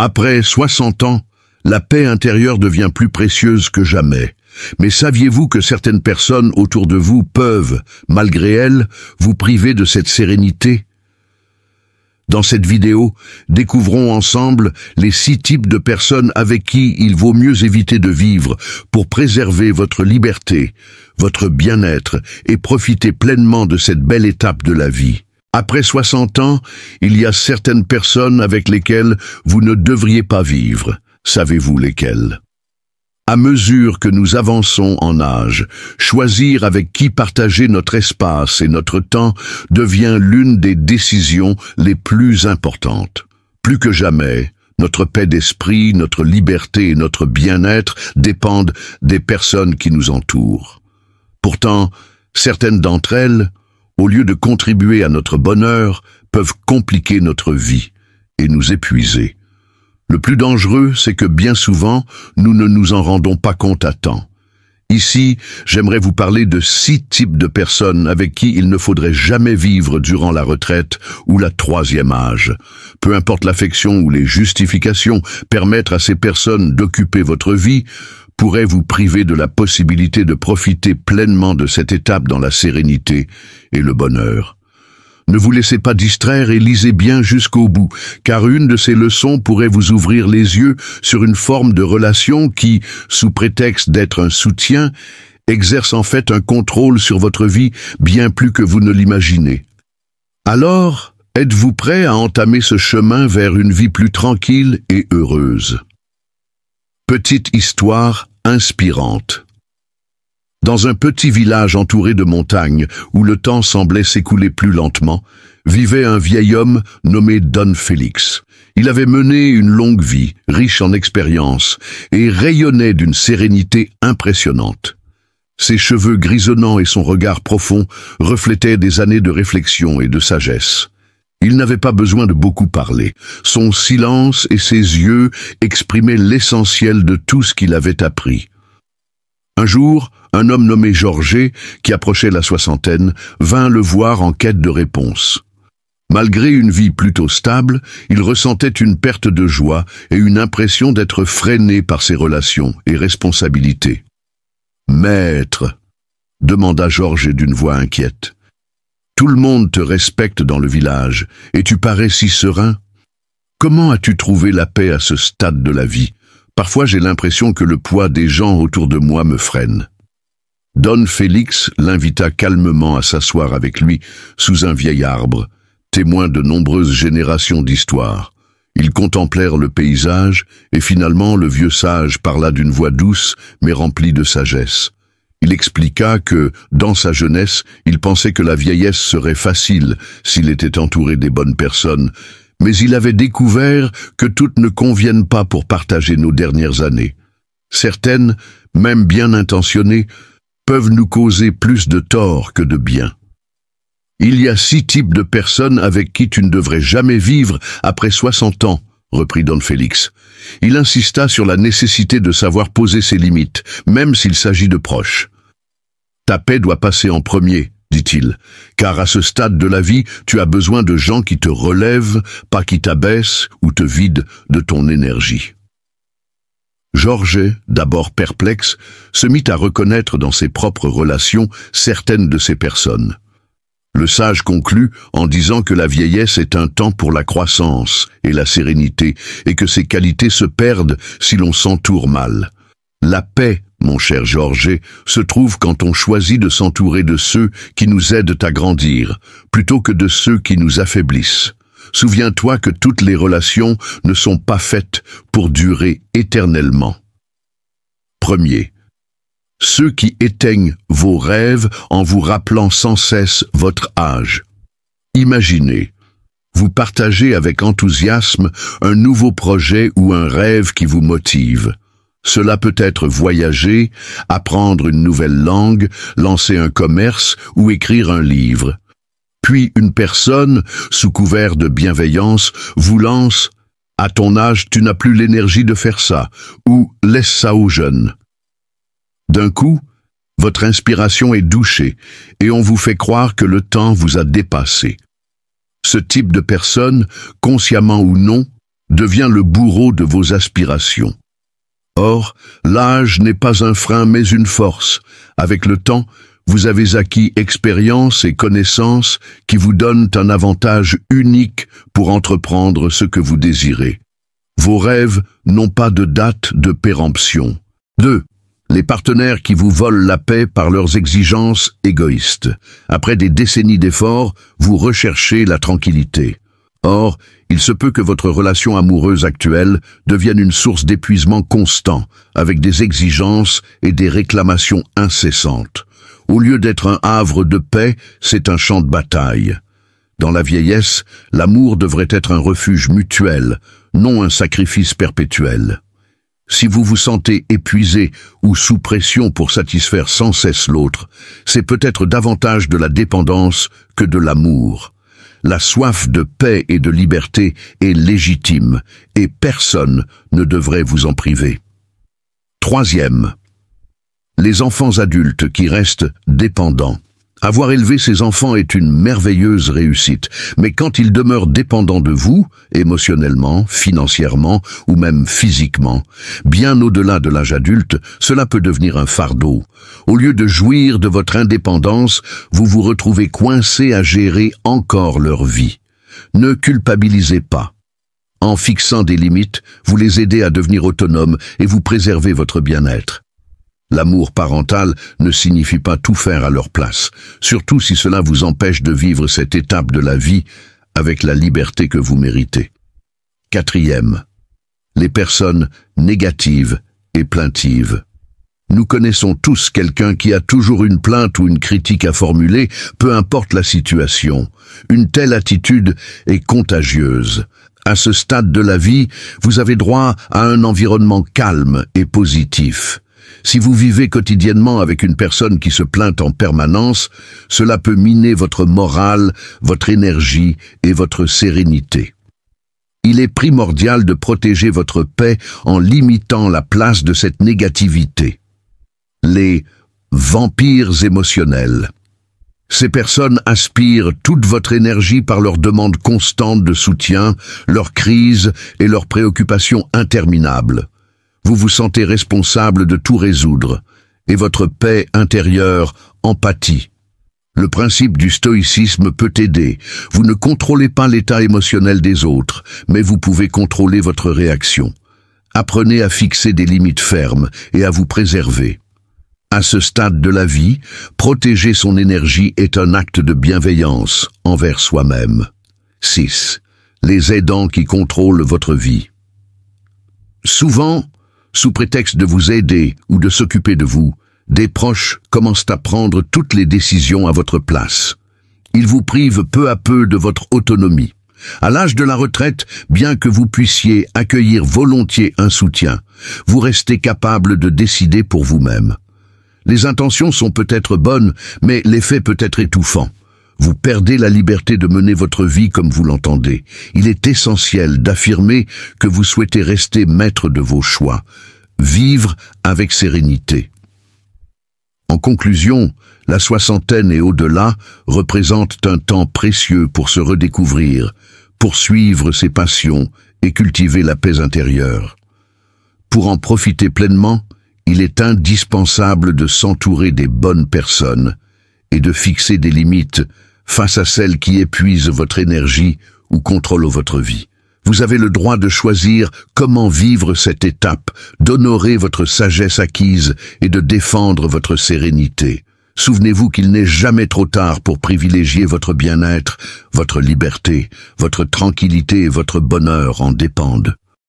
Après 60 ans, la paix intérieure devient plus précieuse que jamais. Mais saviez-vous que certaines personnes autour de vous peuvent, malgré elles, vous priver de cette sérénité? Dans cette vidéo, découvrons ensemble les 6 types de personnes avec qui il vaut mieux éviter de vivre pour préserver votre liberté, votre bien-être et profiter pleinement de cette belle étape de la vie. Après 60 ans, il y a certaines personnes avec lesquelles vous ne devriez pas vivre. Savez-vous lesquelles? À mesure que nous avançons en âge, choisir avec qui partager notre espace et notre temps devient l'une des décisions les plus importantes. Plus que jamais, notre paix d'esprit, notre liberté et notre bien-être dépendent des personnes qui nous entourent. Pourtant, certaines d'entre elles, au lieu de contribuer à notre bonheur, peuvent compliquer notre vie et nous épuiser. Le plus dangereux, c'est que bien souvent, nous ne nous en rendons pas compte à temps. Ici, j'aimerais vous parler de 6 types de personnes avec qui il ne faudrait jamais vivre durant la retraite ou la 3e âge. Peu importe l'affection ou les justifications, permettre à ces personnes d'occuper votre vie pourrait vous priver de la possibilité de profiter pleinement de cette étape dans la sérénité et le bonheur. Ne vous laissez pas distraire et lisez bien jusqu'au bout, car une de ces leçons pourrait vous ouvrir les yeux sur une forme de relation qui, sous prétexte d'être un soutien, exerce en fait un contrôle sur votre vie bien plus que vous ne l'imaginez. Alors, êtes-vous prêt à entamer ce chemin vers une vie plus tranquille et heureuse? Petite histoire inspirante. Dans un petit village entouré de montagnes, où le temps semblait s'écouler plus lentement, vivait un vieil homme nommé Don Félix. Il avait mené une longue vie, riche en expérience, et rayonnait d'une sérénité impressionnante. Ses cheveux grisonnants et son regard profond reflétaient des années de réflexion et de sagesse. Il n'avait pas besoin de beaucoup parler. Son silence et ses yeux exprimaient l'essentiel de tout ce qu'il avait appris. Un jour, un homme nommé Georges, qui approchait la 60aine, vint le voir en quête de réponse. Malgré une vie plutôt stable, il ressentait une perte de joie et une impression d'être freiné par ses relations et responsabilités. « Maître » demanda Georges d'une voix inquiète. « Tout le monde te respecte dans le village, et tu parais si serein. Comment as-tu trouvé la paix à ce stade de la vie? Parfois j'ai l'impression que le poids des gens autour de moi me freine. » Don Félix l'invita calmement à s'asseoir avec lui sous un vieil arbre, témoin de nombreuses générations d'histoires. Ils contemplèrent le paysage et finalement le vieux sage parla d'une voix douce mais remplie de sagesse. Il expliqua que, dans sa jeunesse, il pensait que la vieillesse serait facile s'il était entouré des bonnes personnes, mais il avait découvert que toutes ne conviennent pas pour partager nos dernières années. Certaines, même bien intentionnées, peuvent nous causer plus de tort que de bien. Il y a 6 types de personnes avec qui tu ne devrais jamais vivre après 60 ans, reprit Don Félix. Il insista sur la nécessité de savoir poser ses limites, même s'il s'agit de proches. Ta paix doit passer en premier, dit-il, car à ce stade de la vie, tu as besoin de gens qui te relèvent, pas qui t'abaissent ou te vident de ton énergie. Georges, d'abord perplexe, se mit à reconnaître dans ses propres relations certaines de ces personnes. Le sage conclut en disant que la vieillesse est un temps pour la croissance et la sérénité, et que ces qualités se perdent si l'on s'entoure mal. La paix, mon cher Georges, se trouve quand on choisit de s'entourer de ceux qui nous aident à grandir, plutôt que de ceux qui nous affaiblissent. Souviens-toi que toutes les relations ne sont pas faites pour durer éternellement. Premier, ceux qui éteignent vos rêves en vous rappelant sans cesse votre âge. Imaginez, vous partagez avec enthousiasme un nouveau projet ou un rêve qui vous motive. Cela peut être voyager, apprendre une nouvelle langue, lancer un commerce ou écrire un livre. Puis une personne, sous couvert de bienveillance, vous lance « À ton âge, tu n'as plus l'énergie de faire ça » ou « Laisse ça aux jeunes ». D'un coup, votre inspiration est douchée et on vous fait croire que le temps vous a dépassé. Ce type de personne, consciemment ou non, devient le bourreau de vos aspirations. Or, l'âge n'est pas un frein mais une force. Avec le temps, vous avez acquis expérience et connaissances qui vous donnent un avantage unique pour entreprendre ce que vous désirez. Vos rêves n'ont pas de date de péremption. 2. Les partenaires qui vous volent la paix par leurs exigences égoïstes. Après des décennies d'efforts, vous recherchez la tranquillité. Or, il se peut que votre relation amoureuse actuelle devienne une source d'épuisement constant, avec des exigences et des réclamations incessantes. Au lieu d'être un havre de paix, c'est un champ de bataille. Dans la vieillesse, l'amour devrait être un refuge mutuel, non un sacrifice perpétuel. Si vous vous sentez épuisé ou sous pression pour satisfaire sans cesse l'autre, c'est peut-être davantage de la dépendance que de l'amour. La soif de paix et de liberté est légitime, et personne ne devrait vous en priver. 3. Les enfants adultes qui restent dépendants. Avoir élevé ses enfants est une merveilleuse réussite, mais quand ils demeurent dépendants de vous, émotionnellement, financièrement ou même physiquement, bien au-delà de l'âge adulte, cela peut devenir un fardeau. Au lieu de jouir de votre indépendance, vous vous retrouvez coincé à gérer encore leur vie. Ne culpabilisez pas. En fixant des limites, vous les aidez à devenir autonomes et vous préservez votre bien-être. L'amour parental ne signifie pas tout faire à leur place, surtout si cela vous empêche de vivre cette étape de la vie avec la liberté que vous méritez. 4. Les personnes négatives et plaintives. Nous connaissons tous quelqu'un qui a toujours une plainte ou une critique à formuler, peu importe la situation. Une telle attitude est contagieuse. À ce stade de la vie, vous avez droit à un environnement calme et positif. Si vous vivez quotidiennement avec une personne qui se plaint en permanence, cela peut miner votre morale, votre énergie et votre sérénité. Il est primordial de protéger votre paix en limitant la place de cette négativité. Les vampires émotionnels. Ces personnes aspirent toute votre énergie par leurs demandes constantes de soutien, leurs crises et leurs préoccupations interminables. Vous vous sentez responsable de tout résoudre, et votre paix intérieure en pâtit. Le principe du stoïcisme peut aider. Vous ne contrôlez pas l'état émotionnel des autres, mais vous pouvez contrôler votre réaction. Apprenez à fixer des limites fermes et à vous préserver. À ce stade de la vie, protéger son énergie est un acte de bienveillance envers soi-même. 6. Les aidants qui contrôlent votre vie. Souvent, sous prétexte de vous aider ou de s'occuper de vous, des proches commencent à prendre toutes les décisions à votre place. Ils vous privent peu à peu de votre autonomie. À l'âge de la retraite, bien que vous puissiez accueillir volontiers un soutien, vous restez capable de décider pour vous-même. Les intentions sont peut-être bonnes, mais l'effet peut être étouffant. Vous perdez la liberté de mener votre vie comme vous l'entendez. Il est essentiel d'affirmer que vous souhaitez rester maître de vos choix, vivre avec sérénité. En conclusion, la soixantaine et au-delà représentent un temps précieux pour se redécouvrir, poursuivre ses passions et cultiver la paix intérieure. Pour en profiter pleinement, il est indispensable de s'entourer des bonnes personnes et de fixer des limites face à celles qui épuisent votre énergie ou contrôlent votre vie. Vous avez le droit de choisir comment vivre cette étape, d'honorer votre sagesse acquise et de défendre votre sérénité. Souvenez-vous qu'il n'est jamais trop tard pour privilégier votre bien-être, votre liberté, votre tranquillité et votre bonheur en dépendent.